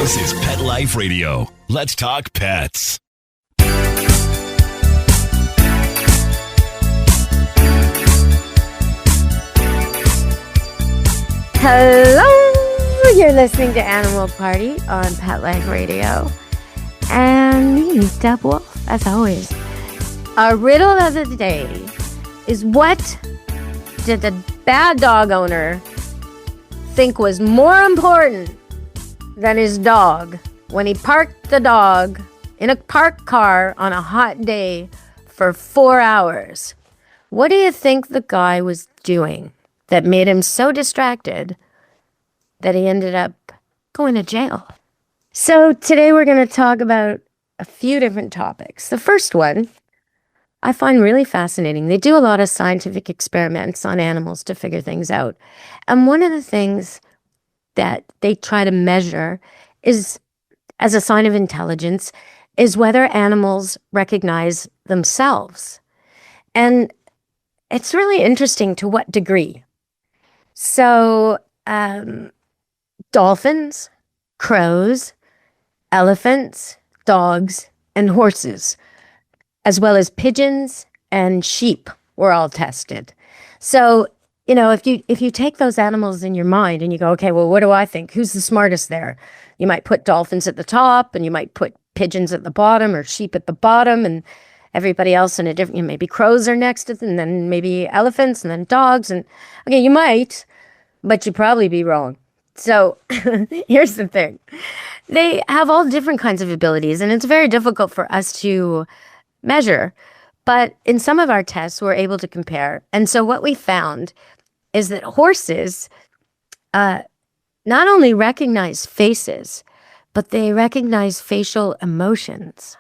This is Pet Life Radio. Let's talk pets. Hello, you're listening to Animal Party on Pet Life Radio. And me, Deb Wolfe, as always. Our riddle of the day is, what did the bad dog owner think was more important than his dog when he parked the dog in a parked car on a hot day for 4 hours? What do you think the guy was doing that made him so distracted that he ended up going to jail? So today we're going to talk about a few different topics. The first one I find really fascinating. They do a lot of scientific experiments on animals to figure things out. And one of the things that they try to measure is, as a sign of intelligence, is whether animals recognize themselves. And it's really interesting to what degree. So, dolphins, crows, elephants, dogs, and horses, as well as pigeons and sheep, were all tested. So, you know, if you take those animals in your mind and you go, okay, well, what do I think? Who's the smartest there? You might put dolphins at the top, and you might put pigeons at the bottom, or sheep at the bottom, and everybody else in a different, you know, maybe crows are next to them, and then maybe elephants, and then dogs. And okay, you might, but you'd probably be wrong. So here's the thing. They have all different kinds of abilities, and it's very difficult for us to measure. But in some of our tests, we're able to compare. And so what we found is that horses not only recognize faces, but they recognize facial emotions.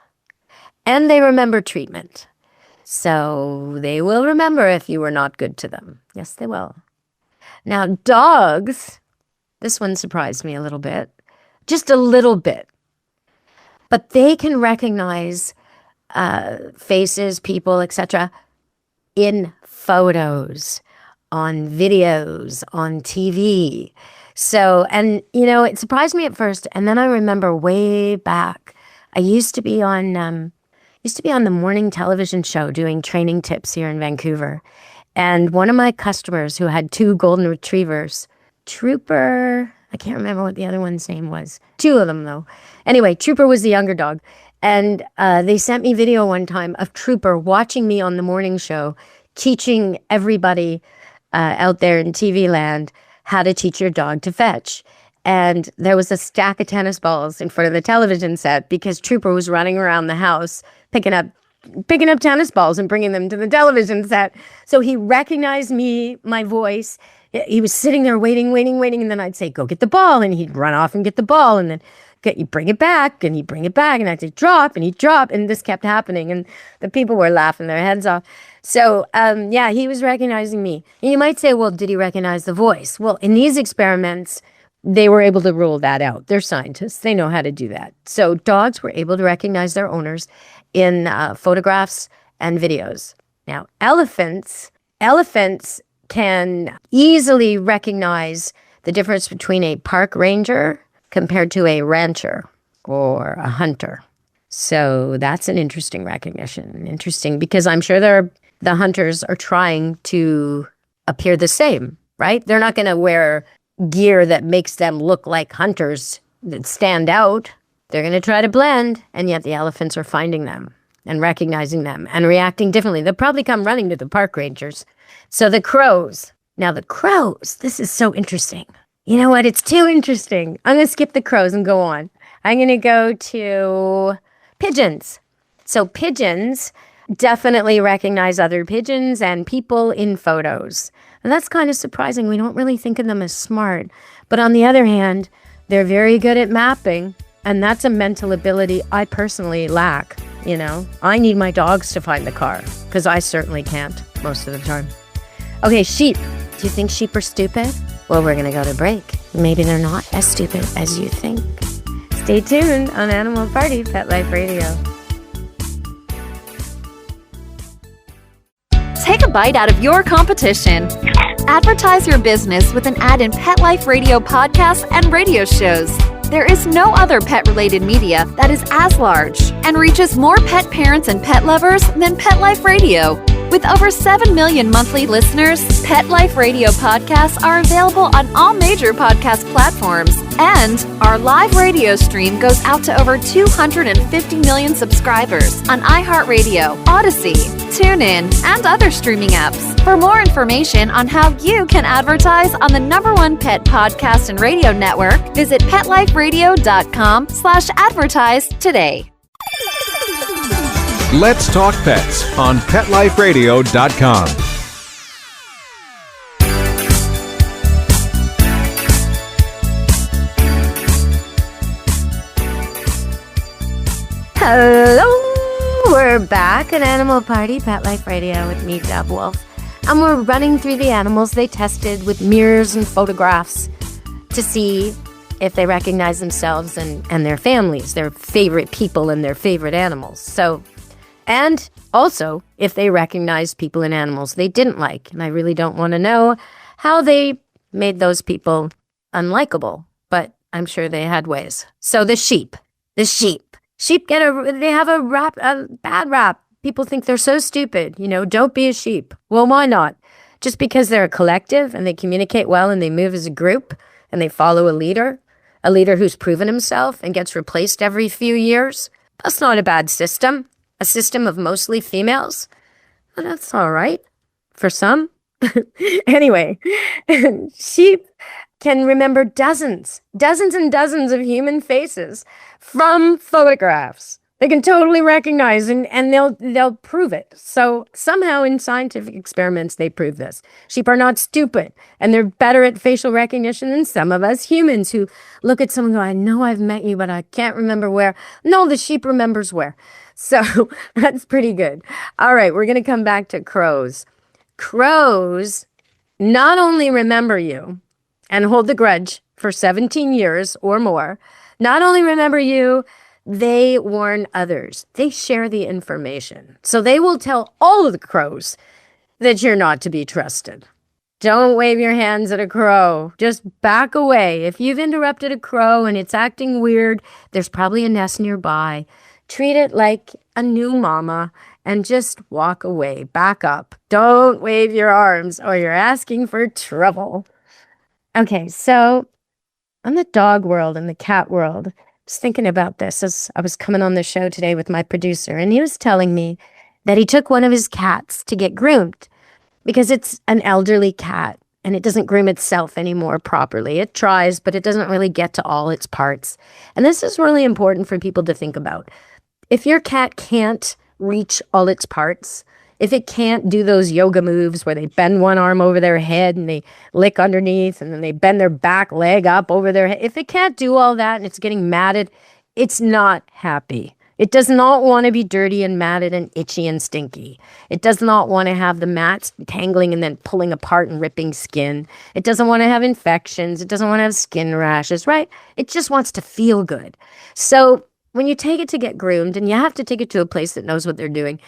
And they remember treatment. So they will remember if you were not good to them. Yes, they will. Now, dogs, this one surprised me a little bit. Just a little bit. But they can recognize faces, people, etc. in photos, on videos, on TV. So, and you know, it surprised me at first, and then I remember way back, I used to be on the morning television show doing training tips here in Vancouver, and one of my customers who had 2 golden retrievers, Trooper, I can't remember what the other one's name was. 2 of them though. Anyway, Trooper was the younger dog. And they sent me video one time of Trooper watching me on the morning show, teaching everybody out there in TV land how to teach your dog to fetch. And there was a stack of tennis balls in front of the television set because Trooper was running around the house picking up tennis balls and bringing them to the television set. So he recognized me, my voice. He was sitting there waiting. And then I'd say, go get the ball. And he'd run off and get the ball. And then you bring it back, and he'd bring it back, and I'd say, drop, and he'd drop, and this kept happening, and the people were laughing their heads off. So, yeah, he was recognizing me. And you might say, well, did he recognize the voice? Well, in these experiments, they were able to rule that out. They're scientists. They know how to do that. So dogs were able to recognize their owners in photographs and videos. Now, elephants can easily recognize the difference between a park ranger compared to a rancher or a hunter. So that's an interesting recognition. Interesting, because I'm sure the hunters are trying to appear the same, right? They're not going to wear gear that makes them look like hunters that stand out. They're going to try to blend, and yet the elephants are finding them and recognizing them and reacting differently. They'll probably come running to the park rangers. So the crows. Now the crows, this is so interesting. You know what? It's too interesting. I'm going to skip the crows and go on. I'm going to go to pigeons. So pigeons definitely recognize other pigeons and people in photos. And that's kind of surprising. We don't really think of them as smart. But on the other hand, they're very good at mapping. And that's a mental ability I personally lack. You know, I need my dogs to find the car because I certainly can't most of the time. Okay, sheep. Do you think sheep are stupid? Well, we're going to go to break. Maybe they're not as stupid as you think. Stay tuned on Animal Party, Pet Life Radio. Take a bite out of your competition. Advertise your business with an ad in Pet Life Radio podcasts and radio shows. There is no other pet-related media that is as large and reaches more pet parents and pet lovers than Pet Life Radio. With over 7 million monthly listeners, Pet Life Radio podcasts are available on all major podcast platforms. And our live radio stream goes out to over 250 million subscribers on iHeartRadio, Odyssey, TuneIn, and other streaming apps. For more information on how you can advertise on the #1 pet podcast and radio network, visit PetLifeRadio.com/advertise today. Let's Talk Pets on PetLifeRadio.com. Hello, we're back at Animal Party, Pet Life Radio with me, Deb Wolfe. And we're running through the animals they tested with mirrors and photographs to see if they recognize themselves and their families, their favorite people and their favorite animals. And also if they recognize people and animals they didn't like. And I really don't want to know how they made those people unlikable, but I'm sure they had ways. So the sheep. Sheep they have a bad rap. People think they're so stupid, don't be a sheep. Well, why not? Just because they're a collective and they communicate well and they move as a group and they follow a leader who's proven himself and gets replaced every few years. That's not a bad system. A system of mostly females. Well, that's all right for some. Anyway, sheep can remember dozens and dozens of human faces from photographs. They can totally recognize and they'll prove it. So somehow in scientific experiments, they prove this. Sheep are not stupid, and they're better at facial recognition than some of us humans who look at someone and go, I know I've met you, but I can't remember where. No, the sheep remembers where. So that's pretty good. All right, we're going to come back to crows. Crows not only remember you and hold the grudge for 17 years or more, not only remember you, they warn others. They share the information. So they will tell all of the crows that you're not to be trusted. Don't wave your hands at a crow. Just back away. If you've interrupted a crow and it's acting weird, there's probably a nest nearby. Treat it like a new mama and just walk away. Back up. Don't wave your arms or you're asking for trouble. Okay, so on the dog world and the cat world, I was thinking about this as I was coming on the show today with my producer, and he was telling me that he took one of his cats to get groomed because it's an elderly cat and it doesn't groom itself anymore properly. It tries, but it doesn't really get to all its parts. And this is really important for people to think about. If your cat can't reach all its parts, if it can't do those yoga moves where they bend one arm over their head and they lick underneath and then they bend their back leg up over their head, if it can't do all that and it's getting matted, it's not happy. It does not want to be dirty and matted and itchy and stinky. It does not want to have the mats tangling and then pulling apart and ripping skin. It doesn't want to have infections. It doesn't want to have skin rashes, right? It just wants to feel good. So when you take it to get groomed, and you have to take it to a place that knows what they're doing,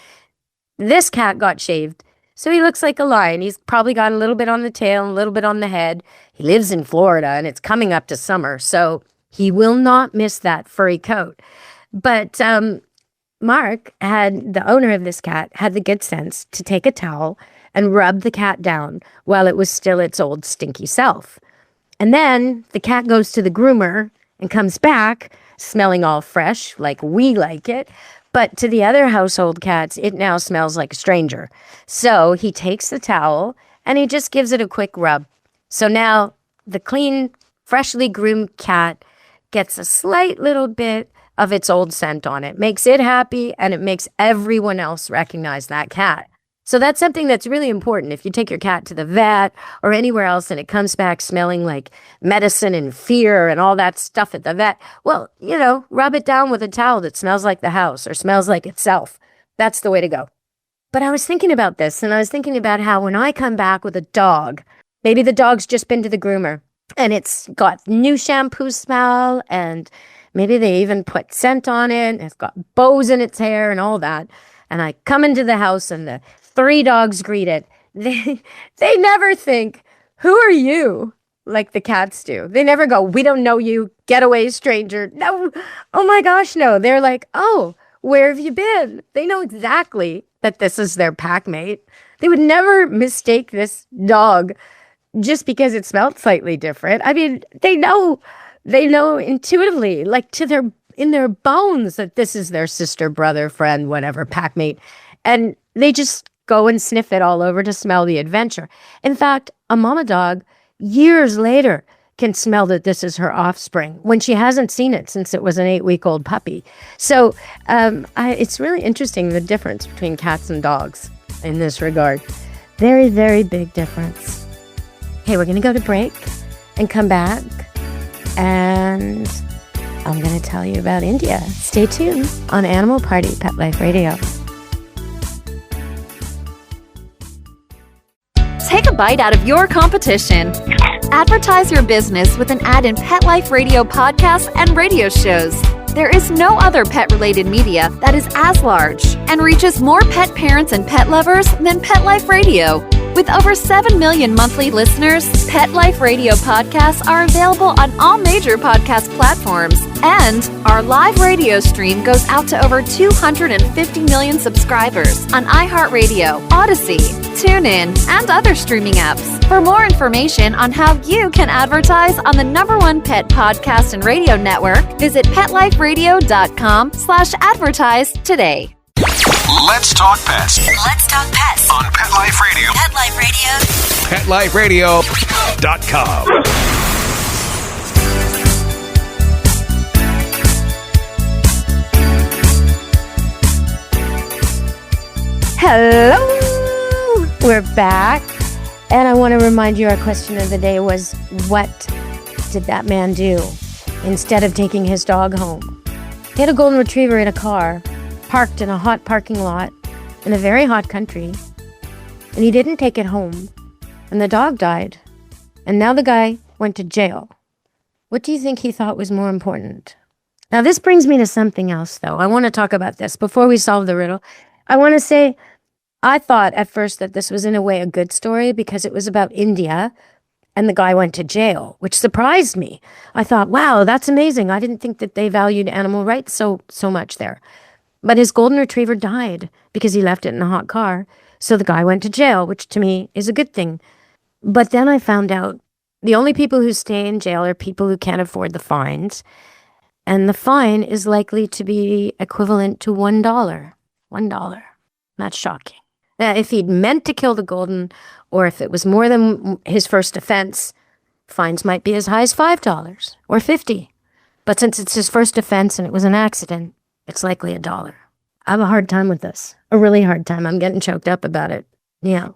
this cat got shaved, so he looks like a lion. He's probably got a little bit on the tail, a little bit on the head. He lives in Florida, and it's coming up to summer, so he will not miss that furry coat. But Mark, the owner of this cat, had the good sense to take a towel and rub the cat down while it was still its old stinky self. And then the cat goes to the groomer and comes back smelling all fresh, like we like it. But to the other household cats, it now smells like a stranger. So he takes the towel and he just gives it a quick rub. So now the clean, freshly groomed cat gets a slight little bit of its old scent on it. Makes it happy, and it makes everyone else recognize that cat. So that's something that's really important. If you take your cat to the vet or anywhere else and it comes back smelling like medicine and fear and all that stuff at the vet, well, rub it down with a towel that smells like the house or smells like itself. That's the way to go. But I was thinking about this, and I was thinking about how when I come back with a dog, maybe the dog's just been to the groomer and it's got new shampoo smell, and maybe they even put scent on it, and it's got bows in its hair and all that. And I come into the house and the 3 dogs greet it. They never think, who are you? like the cats do. They never go, we don't know you, get away, stranger. No, oh my gosh, no. They're like, oh, where have you been? They know exactly that this is their pack mate. They would never mistake this dog just because it smelled slightly different. I mean, they know intuitively, like in their bones, that this is their sister, brother, friend, whatever, pack mate. And they just go and sniff it all over to smell the adventure. In fact, a mama dog, years later, can smell that this is her offspring when she hasn't seen it since it was an 8-week-old puppy. So it's really interesting, the difference between cats and dogs in this regard. Very, very big difference. Hey, we're going to go to break and come back, and I'm going to tell you about India. Stay tuned on Animal Party Pet Life Radio. Take a bite out of your competition. Advertise your business with an ad in Pet Life Radio podcasts and radio shows. There is no other pet-related media that is as large and reaches more pet parents and pet lovers than Pet Life Radio. With over 7 million monthly listeners, Pet Life Radio podcasts are available on all major podcast platforms. And our live radio stream goes out to over 250 million subscribers on iHeartRadio, Odyssey, TuneIn, and other streaming apps. For more information on how you can advertise on the #1 pet podcast and radio network, visit PetLifeRadio.com/advertise today. Let's talk pets Let's talk pets on Pet Life Radio. Pet Life Radio. PetLifeRadio.com. Hello! We're back. And I want to remind you, our question of the day was, what did that man do instead of taking his dog home? He had a golden retriever in a car, parked in a hot parking lot in a very hot country, and he didn't take it home, and the dog died, and now the guy went to jail. What do you think he thought was more important? Now, this brings me to something else, though. I want to talk about this before we solve the riddle. I want to say, I thought at first that this was in a way a good story because it was about India, and the guy went to jail, which surprised me. I thought, wow, that's amazing. I didn't think that they valued animal rights so much there. But his golden retriever died because he left it in a hot car. So the guy went to jail, which to me is a good thing. But then I found out the only people who stay in jail are people who can't afford the fines. And the fine is likely to be equivalent to $1. $1. That's shocking. Now, if he'd meant to kill the golden, or if it was more than his first offense, fines might be as high as $5 or $50. But since it's his first offense and it was an accident, it's likely $1. I have a hard time with this. A really hard time. I'm getting choked up about it. Yeah.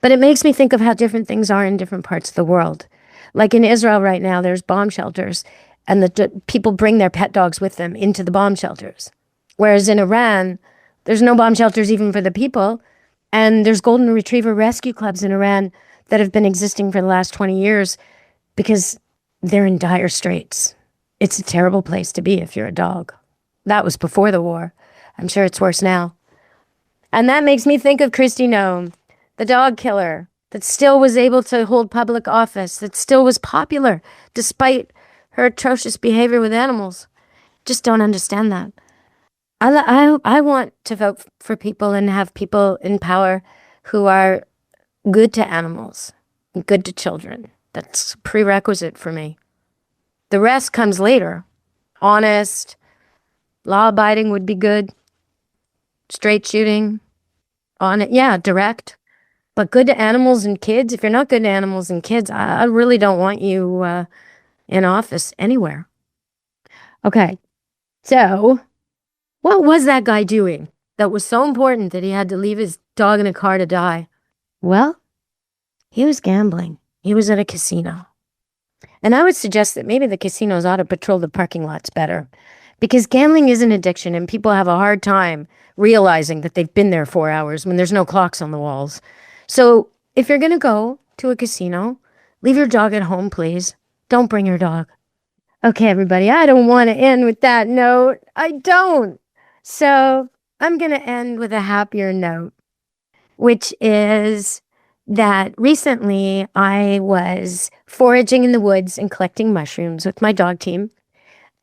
But it makes me think of how different things are in different parts of the world. Like in Israel right now, there's bomb shelters, and the people bring their pet dogs with them into the bomb shelters. Whereas in Iran, there's no bomb shelters even for the people, and there's golden retriever rescue clubs in Iran that have been existing for the last 20 years because they're in dire straits. It's a terrible place to be if you're a dog. That was before the war. I'm sure it's worse now. And that makes me think of Kristi Noem, the dog killer that still was able to hold public office, that still was popular despite her atrocious behavior with animals. Just don't understand that. I want to vote for people and have people in power who are good to animals, good to children. That's a prerequisite for me. The rest comes later. Honest, law-abiding would be good. Straight shooting. Direct. But good to animals and kids. If you're not good to animals and kids, I really don't want you in office anywhere. Okay. So, what was that guy doing that was so important that he had to leave his dog in a car to die? Well, he was gambling. He was at a casino. And I would suggest that maybe the casinos ought to patrol the parking lots better, because gambling is an addiction and people have a hard time realizing that they've been there 4 hours when there's no clocks on the walls. So if you're going to go to a casino, leave your dog at home, please. Don't bring your dog. Okay, everybody, I don't want to end with that note. I don't. So I'm going to end with a happier note, which is that recently I was foraging in the woods and collecting mushrooms with my dog team.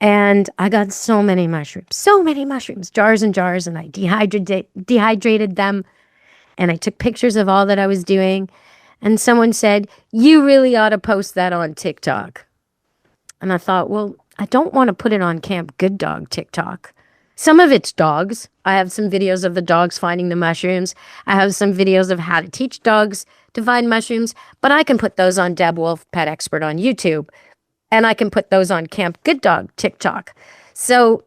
And I got so many mushrooms, jars and jars, and I dehydrated them. And I took pictures of all that I was doing. And someone said, "You really ought to post that on TikTok." And I thought, well, I don't want to put it on Camp Good Dog TikTok. Some of it's dogs. I have some videos of the dogs finding the mushrooms. I have some videos of how to teach dogs to find mushrooms. But I can put those on Deb Wolfe, Pet Expert on YouTube. And I can put those on Camp Good Dog TikTok. So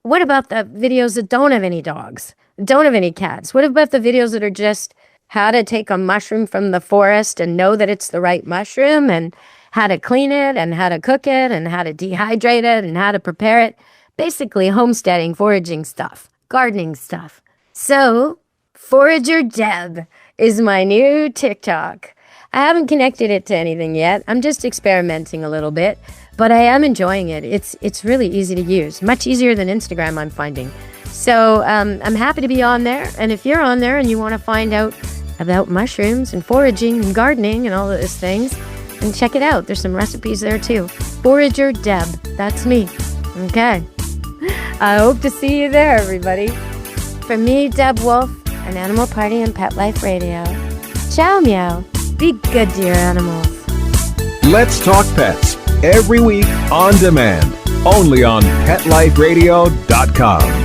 what about the videos that don't have any dogs, don't have any cats? What about the videos that are just how to take a mushroom from the forest and know that it's the right mushroom, and how to clean it, and how to cook it, and how to dehydrate it, and how to prepare it? Basically homesteading, foraging stuff, gardening stuff. So Forager Deb is my new TikTok. I haven't connected it to anything yet. I'm just experimenting a little bit, but I am enjoying it. It's really easy to use, much easier than Instagram, I'm finding. So I'm happy to be on there. And if you're on there and you want to find out about mushrooms and foraging and gardening and all of those things, then check it out. There's some recipes there too. Forager Deb, that's me. Okay. I hope to see you there, everybody. From me, Deb Wolfe, an Animal Party and Pet Life Radio. Ciao, meow. Be good to your animals. Let's Talk Pets every week on demand, only on PetLifeRadio.com.